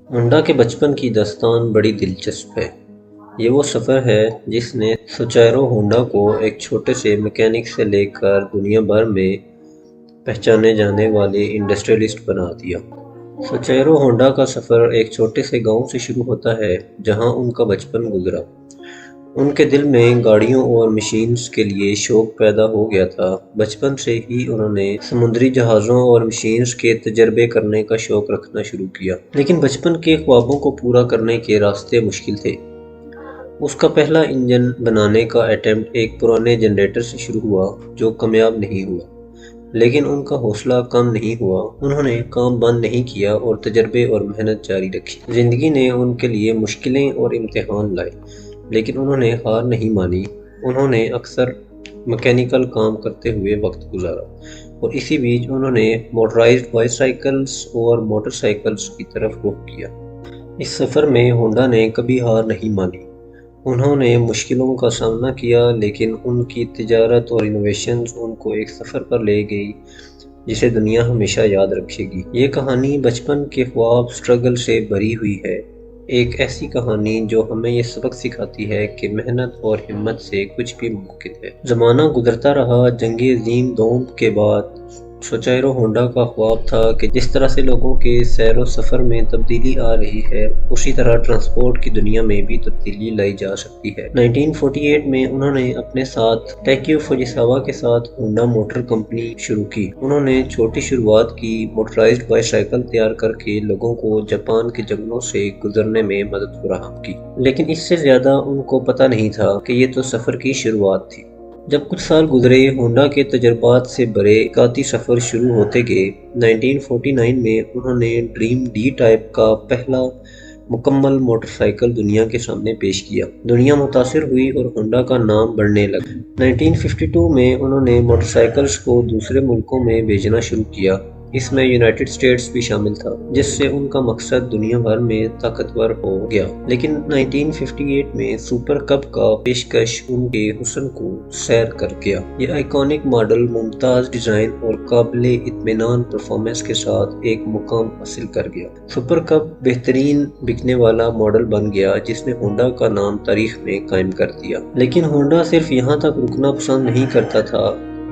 Honda کے بچپن کی داستان بڑی دلچسپ ہے۔ یہ وہ سفر ہے جس نے سوچیرو ہونڈا کو ایک چھوٹے سے میکینک سے لے کر دنیا بھر میں پہچانے جانے والے انڈسٹریلسٹ بنا دیا۔ سوچیرو ہونڈا کا سفر ایک چھوٹے سے گاؤں سے شروع ہوتا ہے جہاں ان کا بچپن گزرا۔ ان کے دل میں گاڑیوں اور مشینز کے لیے شوق پیدا ہو گیا تھا۔ بچپن سے ہی انہوں نے سمندری جہازوں اور مشینز کے تجربے کرنے کا شوق رکھنا شروع کیا۔ لیکن بچپن کے خوابوں کو پورا کرنے کے راستے مشکل تھے۔ اس کا پہلا انجن بنانے کا اٹیمپٹ ایک پرانے جنریٹر سے شروع ہوا جو کامیاب نہیں ہوا، لیکن ان کا حوصلہ کم نہیں ہوا۔ انہوں نے کام بند نہیں کیا اور تجربے اور محنت جاری رکھی۔ زندگی نے ان کے لیے مشکلیں اور امتحان لائے، لیکن انہوں نے ہار نہیں مانی۔ انہوں نے اکثر میکینیکل کام کرتے ہوئے وقت گزارا اور اسی بیچ انہوں نے موٹرائزڈ بائی سائیکلز اور موٹر سائیکلز کی طرف رخ کیا۔ اس سفر میں ہونڈا نے کبھی ہار نہیں مانی۔ انہوں نے مشکلوں کا سامنا کیا، لیکن ان کی تجارت اور انوویشنز ان کو ایک سفر پر لے گئی جسے دنیا ہمیشہ یاد رکھے گی۔ یہ کہانی بچپن کے خواب سٹرگل سے بھری ہوئی ہے، ایک ایسی کہانی جو ہمیں یہ سبق سکھاتی ہے کہ محنت اور ہمت سے کچھ بھی ممکن ہے۔ زمانہ گزرتا رہا۔ جنگ عظیم دوم کے بعد سوچیرو ہونڈا کا خواب تھا کہ جس طرح سے لوگوں کے سیر و سفر میں تبدیلی آ رہی ہے، اسی طرح ٹرانسپورٹ کی دنیا میں بھی تبدیلی لائی جا سکتی ہے۔ 1948 میں انہوں نے اپنے ساتھ ٹاکیو فوجیساوا کے ساتھ ہونڈا موٹر کمپنی شروع کی۔ انہوں نے چھوٹی شروعات کی، موٹرائزڈ بائی سائیکل تیار کر کے لوگوں کو جاپان کے جنگلوں سے گزرنے میں مدد فراہم کی۔ لیکن اس سے زیادہ ان کو پتہ نہیں تھا کہ یہ تو سفر کی شروعات تھی۔ جب کچھ سال گزرے، ہونڈا کے تجربات سے بھرے ذاتی سفر شروع ہوتے گئے۔ 1949 میں انہوں نے ڈریم ڈی ٹائپ کا پہلا مکمل موٹر سائیکل دنیا کے سامنے پیش کیا۔ دنیا متاثر ہوئی اور ہونڈا کا نام بڑھنے لگا۔ 1952 میں انہوں نے موٹر سائیکلز کو دوسرے ملکوں میں بھیجنا شروع کیا۔ اس میں یونائٹڈ اسٹیٹس بھی شامل تھا، جس سے ان کا مقصد دنیا بھر میں طاقتور ہو گیا۔ لیکن 1958 میں سپر کب کا پیشکش ان کے حسن کو سیر کر گیا۔ یہ آئیکونک ماڈل ممتاز ڈیزائن اور قابل اطمینان پرفارمنس کے ساتھ ایک مقام حاصل کر گیا۔ سپر کب بہترین بکنے والا ماڈل بن گیا جس نے ہونڈا کا نام تاریخ میں قائم کر دیا۔ لیکن ہونڈا صرف یہاں تک رکنا پسند نہیں کرتا تھا۔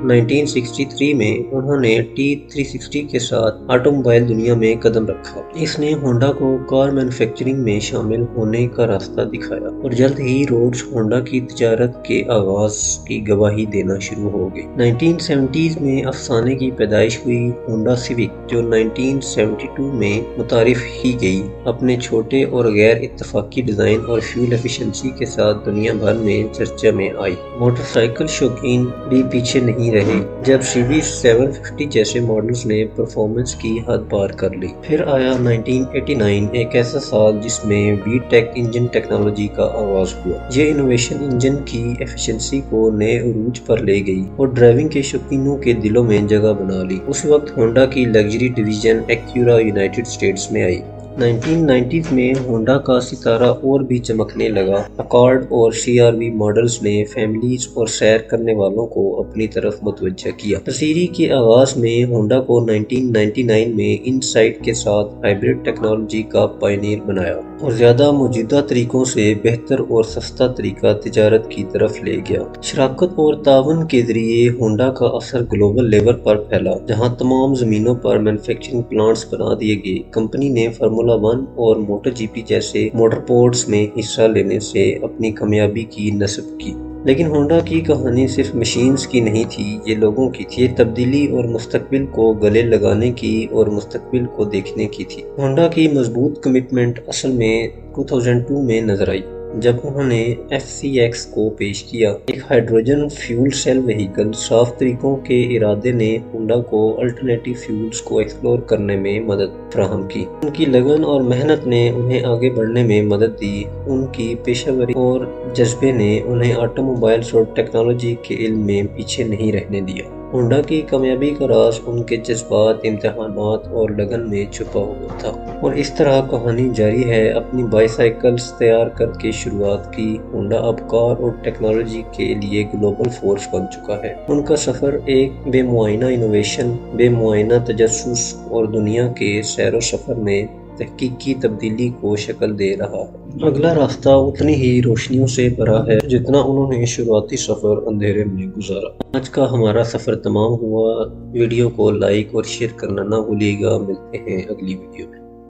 1963 میں انہوں نے T360 کے ساتھ آٹو موبائل دنیا میں قدم رکھا۔ اس نے ہونڈا کو کار مینوفیکچرنگ میں شامل ہونے کا راستہ دکھایا اور جلد ہی روڈز ہونڈا کی تجارت کے آغاز کی گواہی دینا شروع ہو گئی۔ 1970s میں افسانے کی پیدائش ہوئی۔ ہونڈا سیوک، جو 1972 میں متعارف کی گئی، اپنے چھوٹے اور غیر اتفاقی ڈیزائن اور فیول ایفیشنسی کے ساتھ دنیا بھر میں چرچا میں آئی۔ موٹر سائیکل شوقین بھی پیچھے نہیں رہے جب CB 750 جیسے ماڈلز نے پرفارمنس کی حد پار کر لی۔ پھر آیا 1989، ایک ایسا سال جس میں VTEC انجن ٹیکنالوجی کا آغاز ہوا۔ یہ انوویشن انجن کی ایفیشنسی کو نئے عروج پر لے گئی اور ڈرائیونگ کے شوقینوں کے دلوں میں جگہ بنا لی۔ اس وقت ہونڈا کی luxury division Acura United States میں آئی۔ 1990s میں ہونڈا کا ستارہ اور بھی چمکنے لگا۔ اکارڈ اور CR-V ماڈلز نے فیملیز اور سیر کرنے والوں کو اپنی طرف متوجہ کیا۔ پذیرائی کے آغاز میں ہونڈا کو 1999 میں انسائٹ کے ساتھ ہائبرڈ ٹیکنالوجی کا پائنیئر بنایا اور زیادہ موجودہ طریقوں سے بہتر اور سستا طریقہ تجارت کی طرف لے گیا۔ شراکت اور تعاون کے ذریعے ہونڈا کا اثر گلوبل لیول پر پھیلا۔ جہاں تمام زمینوں پر مینوفیکچرنگ پلانٹس بنا دیے گئے، کمپنی نے فارمولا 1 اور موٹر GP جیسے موٹر پورٹس میں حصہ لینے سے اپنی کامیابی کی نسب کی۔ لیکن ہونڈا کی کہانی صرف مشینز کی نہیں تھی، یہ لوگوں کی تھی۔ یہ تبدیلی اور مستقبل کو گلے لگانے کی اور مستقبل کو دیکھنے کی تھی۔ ہونڈا کی مضبوط کمٹمنٹ اصل میں 2002 میں نظر آئی جب انہوں نے FCX کو پیش کیا، ایک ہائیڈروجن فیول سیل وہیکل۔ صاف طریقوں کے ارادے نے ہونڈا کو الٹرنیٹیو فیولز کو ایکسپلور کرنے میں مدد فراہم کی۔ ان کی لگن اور محنت نے انہیں آگے بڑھنے میں مدد دی۔ ان کی پیشہ ورزی اور جذبے نے انہیں آٹو موبائلز اور ٹیکنالوجی کے علم میں پیچھے نہیں رہنے دیا۔ ہونڈا کی کامیابی کا راز ان کے جذبات، امتحانات اور لگن میں چھپا ہوا تھا۔ اور اس طرح کہانی جاری ہے۔ اپنی بائی سائیکلز تیار کر کے شروعات کی، ہونڈا اب کار اور ٹیکنالوجی کے لیے گلوبل فورس بن چکا ہے۔ ان کا سفر ایک بے معائنہ انوویشن، بے معائنہ تجسس اور دنیا کے سیر و سفر میں تحقیقی تبدیلی کو شکل دے رہا ہے۔ اگلا راستہ اتنی ہی روشنیوں سے بھرا ہے جتنا انہوں نے شروعاتی سفر اندھیرے میں گزارا۔ آج کا ہمارا سفر تمام ہوا۔ ویڈیو کو لائک اور شیئر کرنا نہ بھولیے گا۔ ملتے ہیں اگلی ویڈیو میں۔